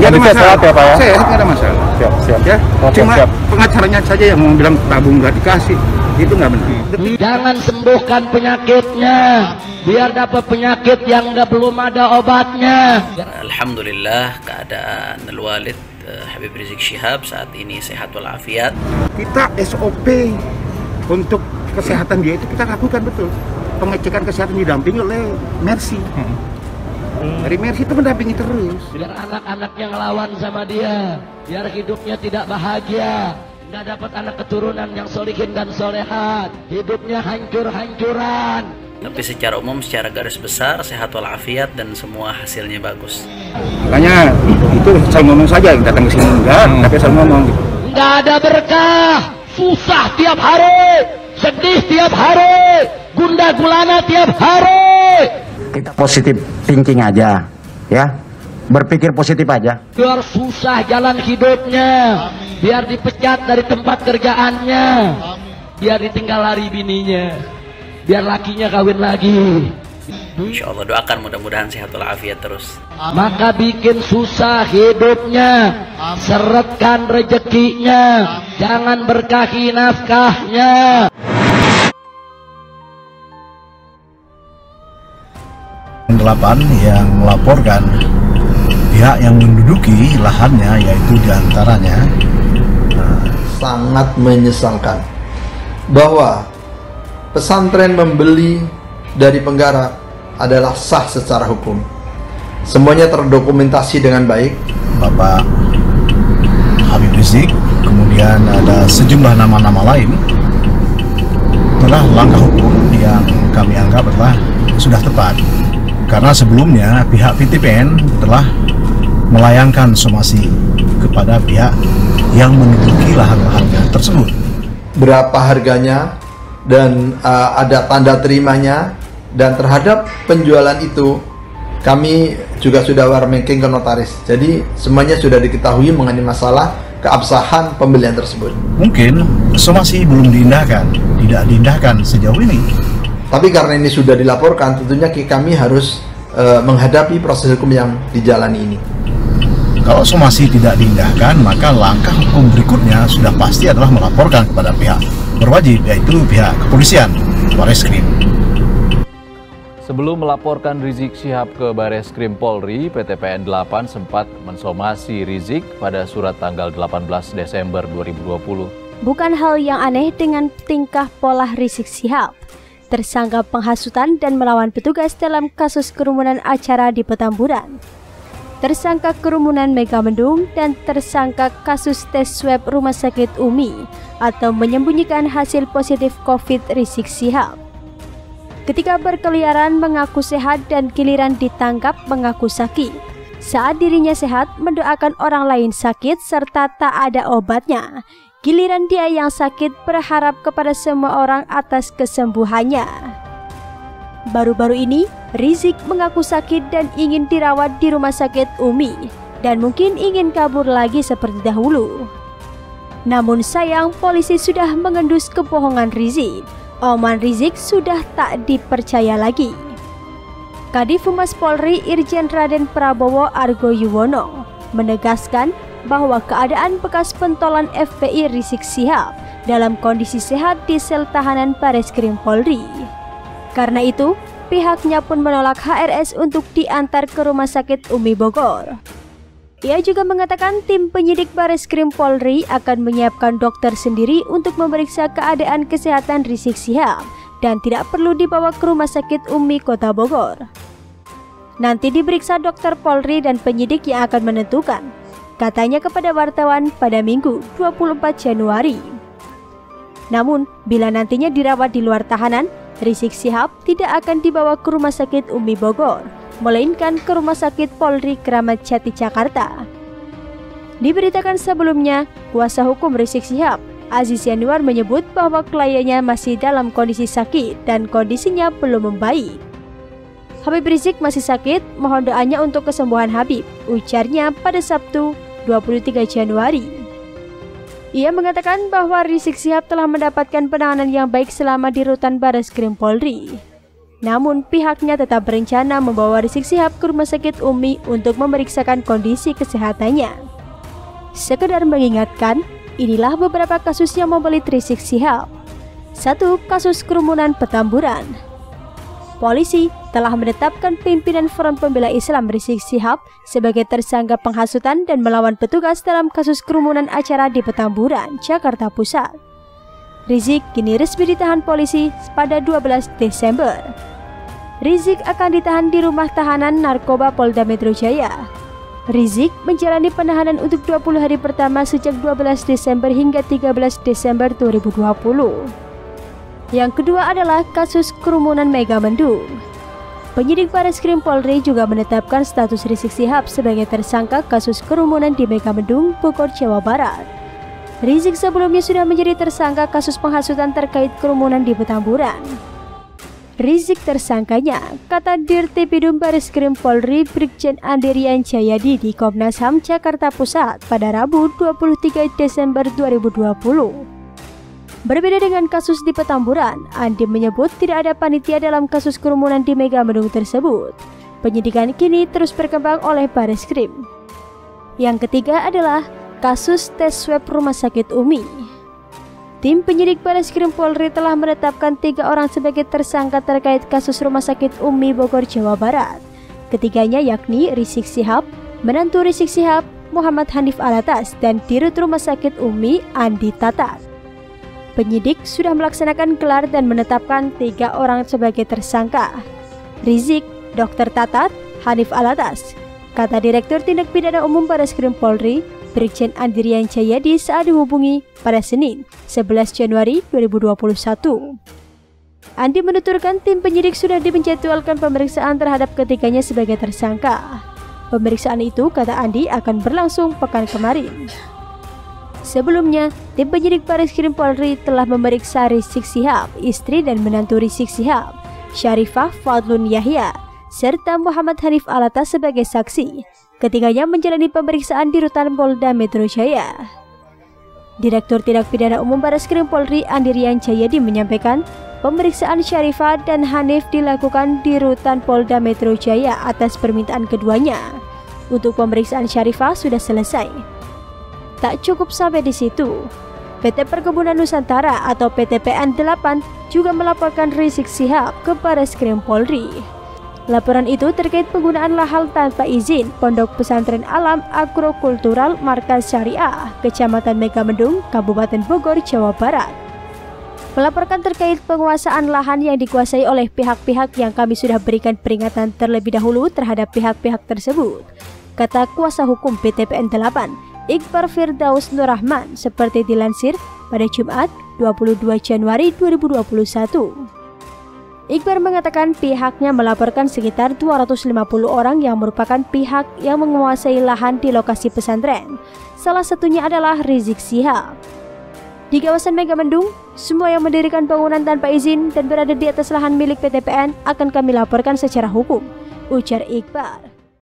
Nggak ada masalah. Sehat ya Pak ya? Sehat, nggak ada masalah. Siap. Ya, Oke, cuma siap. pengacaranya saja yang mau bilang tabung nggak dikasih, itu nggak benar. Jangan sembuhkan penyakitnya, biar dapat penyakit yang belum ada obatnya. Alhamdulillah keadaan Al-Walid Habib Rizik Syihab saat ini sehat walafiat. Kita SOP untuk kesehatan dia itu kita lakukan betul. Pengecekan kesehatan didampingi oleh Mercy. Dari Mercy itu mendampingi terus. Biar anak-anaknya ngelawan sama dia, biar hidupnya tidak bahagia, nggak dapat anak keturunan yang solihin dan solehat, hidupnya hancur-hancuran. Tapi secara umum, secara garis besar sehat walafiat dan semua hasilnya bagus. Makanya itu saya ngomong saja, datang ke sini enggak, tapi saya ngomong. Nggak ada berkah, susah tiap hari, sedih tiap hari, gundah gulana tiap hari. Kita positif thinking aja, ya, berpikir positif aja. Biar susah jalan hidupnya, biar dipecat dari tempat kerjaannya, biar ditinggal lari bininya, biar lakinya kawin lagi. Insya Allah doakan mudah-mudahan sehat walafiat terus. Maka bikin susah hidupnya, seretkan rezekinya, jangan berkahi nafkahnya. 8 yang melaporkan pihak yang menduduki lahannya, yaitu diantaranya sangat menyesalkan bahwa pesantren membeli dari penggarap adalah sah secara hukum. Semuanya terdokumentasi dengan baik. Bapak Habib Rizik, kemudian ada sejumlah nama-nama lain. Itulah langkah hukum yang kami anggap adalah sudah tepat. Karena sebelumnya pihak PTPN telah melayangkan somasi kepada pihak yang menduduki lahan-lahannya tersebut. Berapa harganya dan ada tanda terimanya, dan terhadap penjualan itu kami juga sudah warmaking ke notaris. Jadi semuanya sudah diketahui mengenai masalah keabsahan pembelian tersebut. Mungkin somasi belum diindahkan, tidak diindahkan sejauh ini. Tapi karena ini sudah dilaporkan, tentunya kami harus menghadapi proses hukum yang dijalani ini. Kalau somasi tidak diindahkan, maka langkah hukum berikutnya sudah pasti adalah melaporkan kepada pihak berwajib, yaitu pihak kepolisian, Bareskrim. Sebelum melaporkan Rizik Syihab ke Bareskrim Polri, PTPN 8 sempat mensomasi Rizik pada surat tanggal 18 Desember 2020. Bukan hal yang aneh dengan tingkah pola Rizik Syihab, tersangka penghasutan dan melawan petugas dalam kasus kerumunan acara di Petamburan, tersangka kerumunan Megamendung, dan tersangka kasus tes swab Rumah Sakit Umi atau menyembunyikan hasil positif COVID Rizik Syihab. Ketika berkeliaran mengaku sehat dan giliran ditangkap mengaku sakit. Saat dirinya sehat mendoakan orang lain sakit serta tak ada obatnya. Giliran dia yang sakit berharap kepada semua orang atas kesembuhannya. Baru-baru ini, Rizik mengaku sakit dan ingin dirawat di Rumah Sakit Umi dan mungkin ingin kabur lagi seperti dahulu. Namun sayang, polisi sudah mengendus kebohongan Rizik. Omongan Rizik sudah tak dipercaya lagi. Kadif Humas Polri Irjen Raden Prabowo Argo Yuwono menegaskan bahwa keadaan bekas pentolan FPI Rizik Syihab dalam kondisi sehat di sel tahanan Bareskrim Polri. Karena itu, pihaknya pun menolak HRS untuk diantar ke Rumah Sakit Umi Bogor. Ia juga mengatakan tim penyidik Bareskrim Polri akan menyiapkan dokter sendiri untuk memeriksa keadaan kesehatan Rizik Syihab dan tidak perlu dibawa ke Rumah Sakit Umi Kota Bogor. Nanti diperiksa dokter Polri dan penyidik yang akan menentukan, katanya kepada wartawan pada Minggu 24 Januari. Namun, bila nantinya dirawat di luar tahanan, Rizik Syihab tidak akan dibawa ke Rumah Sakit Umi Bogor, melainkan ke Rumah Sakit Polri Kramat Jati Jakarta. Diberitakan sebelumnya, kuasa hukum Rizik Syihab, Aziz Yanuar, menyebut bahwa kliennya masih dalam kondisi sakit dan kondisinya belum membaik. Habib Rizik masih sakit, mohon doanya untuk kesembuhan Habib, ujarnya pada Sabtu 23 Januari. Ia mengatakan bahwa Rizik Syihab telah mendapatkan penanganan yang baik selama di rutan Bareskrim Polri. Namun pihaknya tetap berencana membawa Rizik Syihab ke Rumah Sakit Umi untuk memeriksakan kondisi kesehatannya. Sekedar mengingatkan, inilah beberapa kasus yang membelit Rizik Syihab. 1. Kasus kerumunan Petamburan. Polisi telah menetapkan pimpinan Front Pembela Islam Rizik Syihab sebagai tersangka penghasutan dan melawan petugas dalam kasus kerumunan acara di Petamburan, Jakarta Pusat. Rizik kini resmi ditahan polisi pada 12 Desember. Rizik akan ditahan di rumah tahanan narkoba Polda Metro Jaya. Rizik menjalani penahanan untuk 20 hari pertama sejak 12 Desember hingga 13 Desember 2020. Yang kedua adalah kasus kerumunan Megamendung. Penyidik Bareskrim Polri juga menetapkan status Rizik Syihab sebagai tersangka kasus kerumunan di Megamendung, Bogor, Jawa Barat. Rizik sebelumnya sudah menjadi tersangka kasus penghasutan terkait kerumunan di Petamburan. Rizik tersangkanya, kata Dirtipidum Bareskrim Polri Brigjen Andirian Jayadi di Komnas HAM Jakarta Pusat pada Rabu 23 Desember 2020. Berbeda dengan kasus di Petamburan, Andi menyebut tidak ada panitia dalam kasus kerumunan di Megamendung tersebut. Penyidikan kini terus berkembang oleh Bareskrim. Yang ketiga adalah kasus tes swab Rumah Sakit Umi. Tim penyidik Bareskrim Polri telah menetapkan 3 orang sebagai tersangka terkait kasus Rumah Sakit Umi Bogor, Jawa Barat. Ketiganya yakni Rizik Syihab, menantu Rizik Syihab, Muhammad Hanif Alatas, dan Dirut Rumah Sakit Umi, Andi Tatat. Penyidik sudah melaksanakan gelar dan menetapkan 3 orang sebagai tersangka. Rizik, Dr. Tatat, Hanif Alatas, kata Direktur Tindak Pidana Umum Bareskrim Polri, Brigjen Andirian Jayadi saat dihubungi pada Senin, 11 Januari 2021. Andi menuturkan tim penyidik sudah menjadwalkan pemeriksaan terhadap ketiganya sebagai tersangka. Pemeriksaan itu, kata Andi, akan berlangsung pekan kemarin. Sebelumnya, tim penyidik Bareskrim Polri telah memeriksa Rizik Syihab, istri dan menantu Rizik Syihab, Syarifah Fadlun Yahya, serta Muhammad Hanif Alatas sebagai saksi. Ketiganya menjalani pemeriksaan di Rutan Polda Metro Jaya. Direktur Tindak Pidana Umum Bareskrim Polri Andirian Jayadi menyampaikan, pemeriksaan Syarifah dan Hanif dilakukan di Rutan Polda Metro Jaya atas permintaan keduanya. Untuk pemeriksaan Syarifah sudah selesai. Tak cukup sampai di situ, PT Perkebunan Nusantara atau PT PN8 juga melaporkan Rizik Syihab ke Bareskrim Polri. Laporan itu terkait penggunaan lahan tanpa izin Pondok Pesantren Alam Agrokultural Markas Syariah, Kecamatan Megamendung, Kabupaten Bogor, Jawa Barat. Melaporkan terkait penguasaan lahan yang dikuasai oleh pihak-pihak yang kami sudah berikan peringatan terlebih dahulu terhadap pihak-pihak tersebut, kata kuasa hukum PT PN8, Iqbar Firdaus Nurrahman, seperti dilansir pada Jumat 22 Januari 2021. Iqbar mengatakan pihaknya melaporkan sekitar 250 orang yang merupakan pihak yang menguasai lahan di lokasi pesantren. Salah satunya adalah Rizik Syihab. Di kawasan Megamendung, semua yang mendirikan bangunan tanpa izin dan berada di atas lahan milik PT PN akan kami laporkan secara hukum, ujar Iqbar.